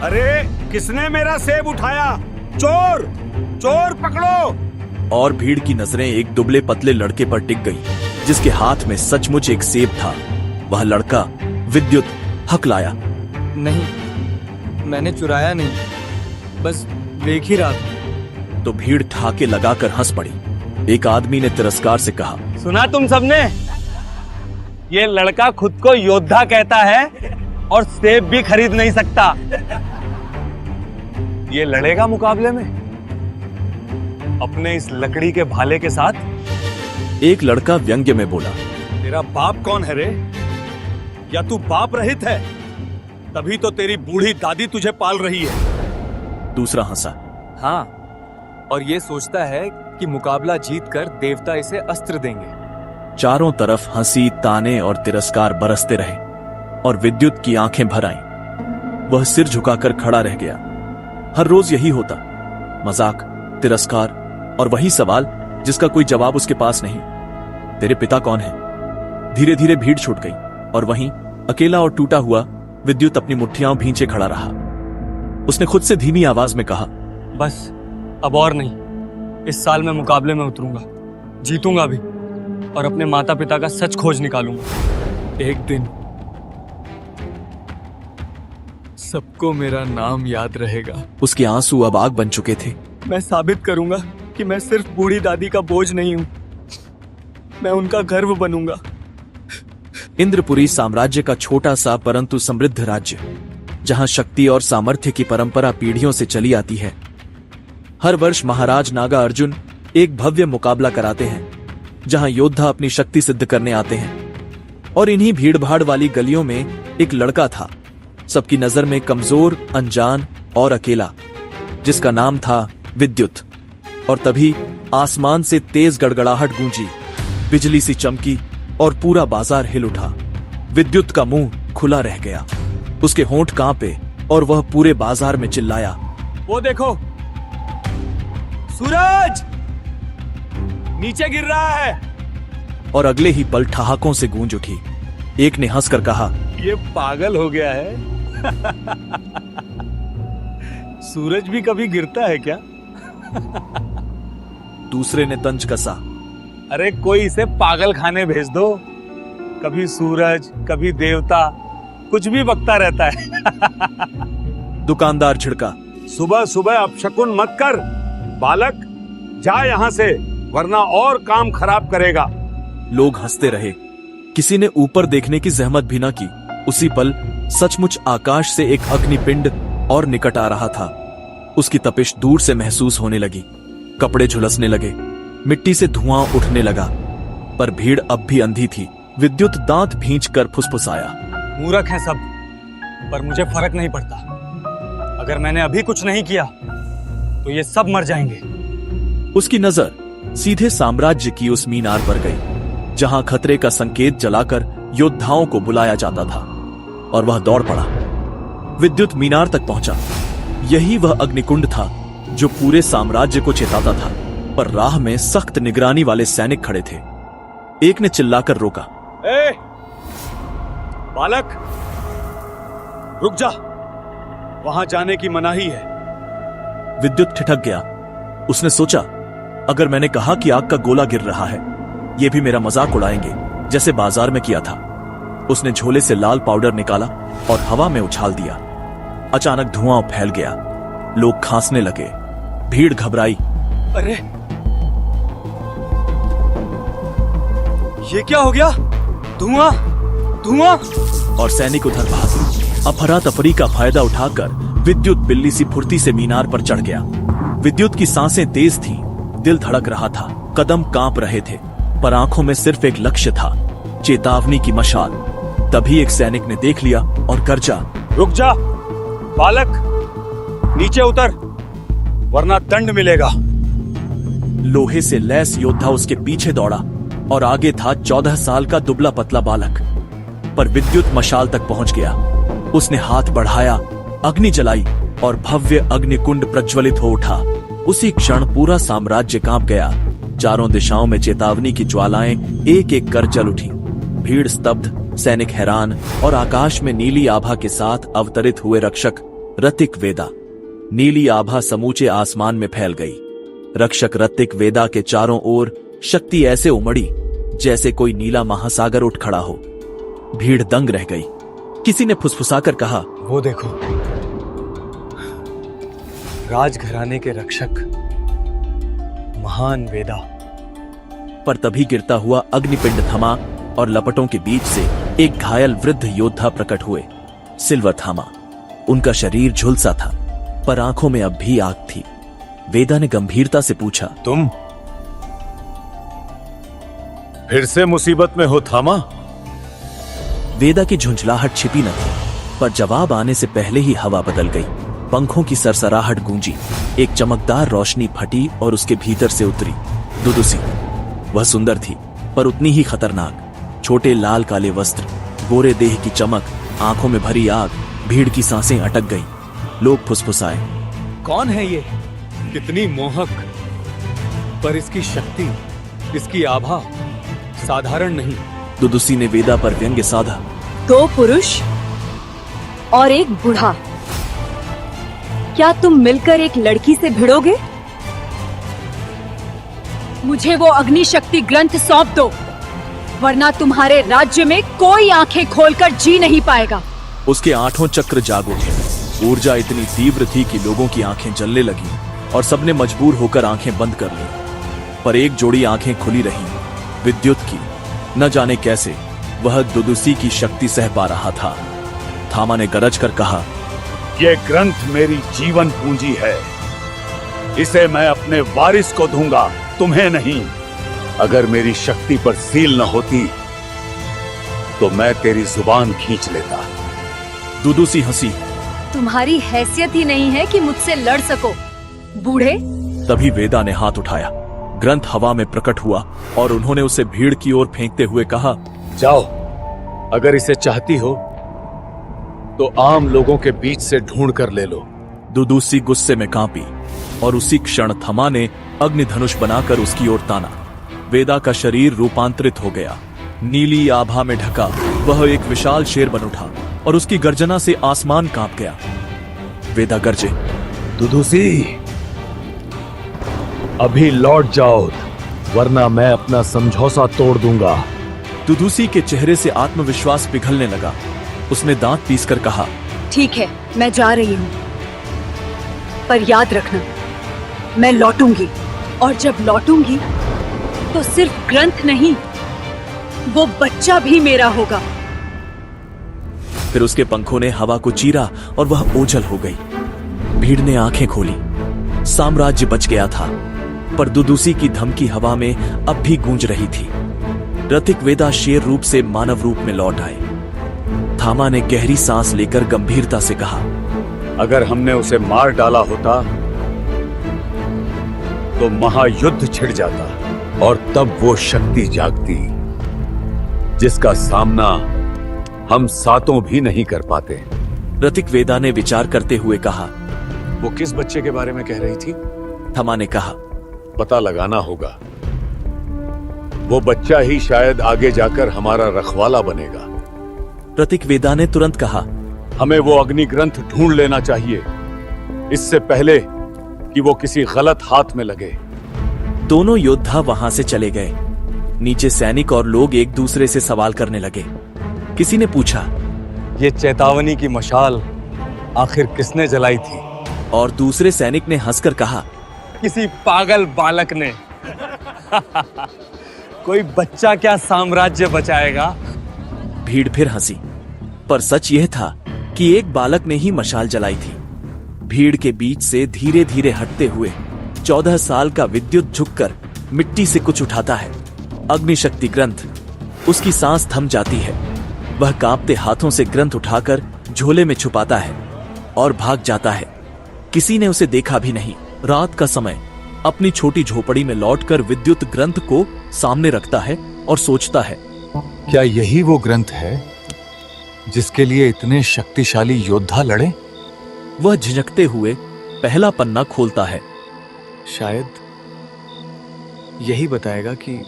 अरे किसने मेरा सेब उठाया? चोर चोर पकड़ो। और भीड़ की नजरें एक दुबले पतले लड़के पर टिक गई जिसके हाथ में सचमुच एक सेब था। वह लड़का विद्युत हकलाया। नहीं, मैंने चुराया नहीं, बस देख ही रहा था। तो भीड़ ठाके लगाकर हंस पड़ी। एक आदमी ने तिरस्कार से कहा, सुना तुम सबने? ये लड़का खुद को योद्धा कहता है और सेब भी खरीद नहीं सकता। ये लड़ेगा मुकाबले में अपने इस लकड़ी के भाले के साथ। एक लड़का व्यंग्य में बोला, तेरा बाप कौन है रे? या तू बाप रहित है? तभी तो तेरी बूढ़ी दादी तुझे पाल रही है। दूसरा हंसा। हाँ, और ये सोचता है कि मुकाबला जीतकर देवता इसे अस्त्र देंगे। चारों तरफ हंसी, ताने और तिरस्कार बरसते रहे और विद्युत की आंखें भर आईं। वह सिर झुकाकर खड़ा रह गया। हर रोज यही होता, मजाक, तिरस्कार और वही सवाल जिसका कोई जवाब उसके पास नहीं। तेरे पिता कौन है? धीरे धीरे भीड़ छूट गई और वहीं अकेला और टूटा हुआ विद्युत अपनी मुट्ठियां भींचे खड़ा रहा। उसने खुद से धीमी आवाज में कहा, बस अब और नहीं। इस साल मैं मुकाबले में उतरूंगा, जीतूंगा भी और अपने माता पिता का सच खोज निकालूंगा। एक दिन सबको मेरा नाम याद रहेगा। उसके आंसू अब आग बन चुके थे। मैं साबित करूंगा कि मैं सिर्फ बूढ़ी दादी का बोझ नहीं हूं, मैं उनका गर्व बनूंगा। इंद्रपुरी साम्राज्य का छोटा सा परंतु समृद्ध राज्य, जहां शक्ति और सामर्थ्य की परंपरा पीढ़ियों से चली आती है। हर वर्ष महाराज नागा अर्जुन एक भव्य मुकाबला कराते हैं, जहां योद्धा अपनी शक्ति सिद्ध करने आते हैं। और इन्हीं भीड़भाड़ वाली गलियों में एक लड़का था, सबकी नजर में कमजोर, अनजान और अकेला, जिसका नाम था विद्युत। और तभी आसमान से तेज गड़गड़ाहट गूंजी, बिजली सी चमकी और पूरा बाजार हिल उठा। विद्युत का मुंह खुला रह गया, उसके होंठ कांपे और वह पूरे बाजार में चिल्लाया, वो देखो, सूरज नीचे गिर रहा है। और अगले ही पल ठहाकों से गूंज उठी। एक ने हंसकर कहा, ये पागल हो गया है। सूरज भी कभी गिरता है क्या? दूसरे ने तंज कसा, अरे कोई इसे पागल खाने भेज दो। कभी सूरज, कभी देवता, कुछ भी बकता रहता है। दुकानदार झिड़का, सुबह सुबह अपशकुन मत कर बालक, जा यहां से, वरना और काम खराब करेगा। लोग हंसते रहे। किसी ने ऊपर देखने की जहमत भी न की। उसी पल सचमुच आकाश से एक अग्निपिंड और निकट आ रहा था। उसकी तपिश दूर से महसूस होने लगी। कपड़े झुलसने लगे, मिट्टी से धुआं उठने लगा। पर भीड़ अब भी अंधी थी। विद्युत दांत भींचकर फुसफुसाया, मूर्ख हैं सब, पर मुझे फर्क नहीं पड़ता। अगर मैंने अभी कुछ नहीं किया तो ये सब मर जाएंगे। उसकी नजर सीधे साम्राज्य की उस मीनार पर गई, जहां खतरे का संकेत जलाकर योद्धाओं को बुलाया जाता था। और वह दौड़ पड़ा। विद्युत मीनार तक पहुंचा। यही वह अग्निकुंड था जो पूरे साम्राज्य को चेताता था। पर राह में सख्त निगरानी वाले सैनिक खड़े थे। एक ने चिल्लाकर रोका, ए, बालक, रुक जा, वहां जाने की मनाही है। विद्युत ठिठक गया। उसने सोचा, अगर मैंने कहा कि आग का गोला गिर रहा है, ये भी मेरा मजाक उड़ाएंगे, जैसे बाजार में किया था। उसने झोले से लाल पाउडर निकाला और हवा में उछाल दिया। अचानक धुआं फैल गया। लोग खांसने लगे। भीड़ घबराई। अरे, ये क्या हो गया? धुआं, धुआं! और सैनिक उधर भागे। अफरा तफरी का फायदा उठाकर विद्युत बिल्ली सी फुर्ती से मीनार पर चढ़ गया। विद्युत की सांसें तेज थीं, दिल धड़क रहा था, कदम कांप रहे थे, पर आंखों में सिर्फ एक लक्ष्य था, चेतावनी की मशाल। तभी एक सैनिक ने देख लिया और गरजा, रुक जा बालक, नीचे उतर, वरना दंड मिलेगा। लोहे से लैस योद्धा उसके पीछे दौड़ा और आगे था 14 साल का दुबला पतला बालक। पर विद्युत मशाल तक पहुंच गया। उसने हाथ बढ़ाया, अग्नि जलाई और भव्य अग्निकुंड प्रज्वलित हो उठा। उसी क्षण पूरा साम्राज्य कांप गया। चारों दिशाओं में चेतावनी की ज्वालाएं एक एक कर जल उठी। भीड़ स्तब्ध, सैनिक हैरान और आकाश में नीली आभा के साथ अवतरित हुए रक्षक रतिक वेदा। नीली आभा समूचे आसमान में फैल गई। रक्षक रतिक वेदा के चारों ओर शक्ति ऐसे उमड़ी जैसे कोई नीला महासागर उठ खड़ा हो। भीड़ दंग रह गई। किसी ने फुसफुसाकर कहा, वो देखो, राजघराने के रक्षक महान वेदा। पर तभी गिरता हुआ अग्निपिंड थमा और लपटों के बीच से एक घायल वृद्ध योद्धा प्रकट हुए। सिल्वर थामा। उनका शरीर झुलसा था, पर आंखों में अब भी आग थी। वेदा ने गंभीरता से पूछा, तुम फिर से मुसीबत में हो थामा? वेदा की झुंझलाहट छिपी न थी, पर जवाब आने से पहले ही हवा बदल गई। पंखों की सरसराहट गूंजी। एक चमकदार रोशनी फटी और उसके भीतर से उतरी दुदुसी। वह सुंदर थी, पर उतनी ही खतरनाक। छोटे लाल काले वस्त्र, गोरे देह की चमक, आंखों में भरी आग। भीड़ की सांसें अटक गईं। लोग फुसफुसाए, कौन है ये? कितनी मोहक, पर इसकी शक्ति, इसकी आभा साधारण नहीं। दुदुसी ने वेदा पर व्यंग्य साधा। 2 पुरुष और एक बूढ़ा, क्या तुम मिलकर एक लड़की से भिड़ोगे? मुझे वो अग्नि शक्ति ग्रंथ सौंप दो, वरना तुम्हारे राज्य में कोई आंखें खोलकर जी नहीं पाएगा। उसके 8 चक्र जाग उठे। ऊर्जा इतनी तीव्र थी कि लोगों की आंखें जलने लगी और सबने मजबूर होकर आंखें बंद कर ली। पर एक जोड़ी आंखें खुली रहीं, विद्युत की। न जाने कैसे वह दुदुसी की शक्ति सह पा रहा था। थामा ने गरज कर कहा, ये ग्रंथ मेरी जीवन पूंजी है। इसे मैं अपने वारिस को दूंगा, तुम्हें नहीं। अगर मेरी शक्ति पर सील न होती तो मैं तेरी जुबान खींच लेता। दुदुसी हंसी। तुम्हारी हैसियत ही नहीं है कि मुझसे लड़ सको, बूढ़े। तभी वेदा ने हाथ उठाया। ग्रंथ हवा में प्रकट हुआ और उन्होंने उसे भीड़ की ओर फेंकते हुए कहा, जाओ, अगर इसे चाहती हो तो आम लोगों के बीच से ढूंढ कर ले लो। दुदुसी गुस्से में कांपी और उसी क्षण थमा ने अग्निधनुष बनाकर उसकी ओर ताना। वेदा का शरीर रूपांतरित हो गया। नीली आभा में ढका वह एक विशाल शेर बन उठा और उसकी गर्जना से आसमान कांप गया। वेदा गरजे, दुदुसी, अभी लौट जाओ, वरना मैं अपना समझौता तोड़ दूंगा। दुदुसी के चेहरे से आत्मविश्वास पिघलने लगा। उसने दांत पीसकर कहा, ठीक है, मैं जा रही हूँ, पर याद रखना, मैं लौटूंगी। और जब लौटूंगी तो सिर्फ ग्रंथ नहीं, वो बच्चा भी मेरा होगा। फिर उसके पंखों ने हवा को चीरा और वह ओझल हो गई। भीड़ ने आंखें खोली। साम्राज्य बच गया था, पर दुदुसी की धमकी हवा में अब भी गूंज रही थी। रतिक वेदा शेर रूप से मानव रूप में लौट आए। थामा ने गहरी सांस लेकर गंभीरता से कहा, अगर हमने उसे मार डाला होता तो महायुद्ध छिड़ जाता और तब वो शक्ति जागती जिसका सामना हम सातों भी नहीं कर पाते। रतिक वेदा ने विचार करते हुए कहा, वो किस बच्चे के बारे में कह रही थी? थमा ने कहा, पता लगाना होगा। वो बच्चा ही शायद आगे जाकर हमारा रखवाला बनेगा। रतिक वेदा ने तुरंत कहा, हमें वो अग्नि ग्रंथ ढूंढ लेना चाहिए, इससे पहले कि वो किसी गलत हाथ में लगे। दोनों योद्धा वहां से चले गए। नीचे सैनिक और लोग एक दूसरे से सवाल करने लगे। किसी ने पूछा, ये चेतावनी की मशाल आखिर किसने जलाई थी? और दूसरे सैनिक ने हंसकर कहा, किसी पागल बालक ने। कोई बच्चा क्या साम्राज्य बचाएगा? भीड़ फिर हंसी, पर सच यह था कि एक बालक ने ही मशाल जलाई थी। भीड़ के बीच से धीरे धीरे हटते हुए 14 साल का विद्युत झुककर मिट्टी से कुछ उठाता है। अग्निशक्ति ग्रंथ। उसकी सांस थम जाती है। वह कांपते हाथों से ग्रंथ उठाकर झोले में छुपाता है और भाग जाता है। किसी ने उसे देखा भी नहीं। रात का समय अपनी छोटी झोपड़ी में लौटकर विद्युत ग्रंथ को सामने रखता है और सोचता है, क्या यही वो ग्रंथ है जिसके लिए इतने शक्तिशाली योद्धा लड़े? वह झिझकते हुए पहला पन्ना खोलता है। शायद यही बताएगा कि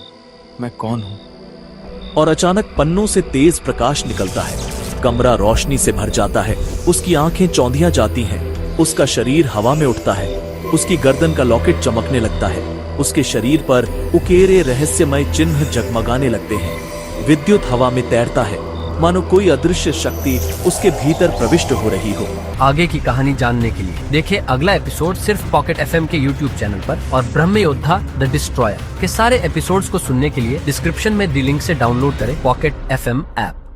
मैं कौन हूं। और अचानक पन्नों से तेज प्रकाश निकलता है। कमरा रोशनी से भर जाता है। उसकी आंखें चौंधिया जाती हैं। उसका शरीर हवा में उठता है। उसकी गर्दन का लॉकेट चमकने लगता है। उसके शरीर पर उकेरे रहस्यमय चिन्ह जगमगाने लगते हैं। विद्युत हवा में तैरता है, मानो कोई अदृश्य शक्ति उसके भीतर प्रविष्ट हो रही हो। आगे की कहानी जानने के लिए देखिए अगला एपिसोड सिर्फ पॉकेट एफएम के यूट्यूब चैनल पर, और ब्रह्म योद्धा द डिस्ट्रॉयर के सारे एपिसोड्स को सुनने के लिए डिस्क्रिप्शन में दी लिंक से डाउनलोड करें पॉकेट एफएम ऐप।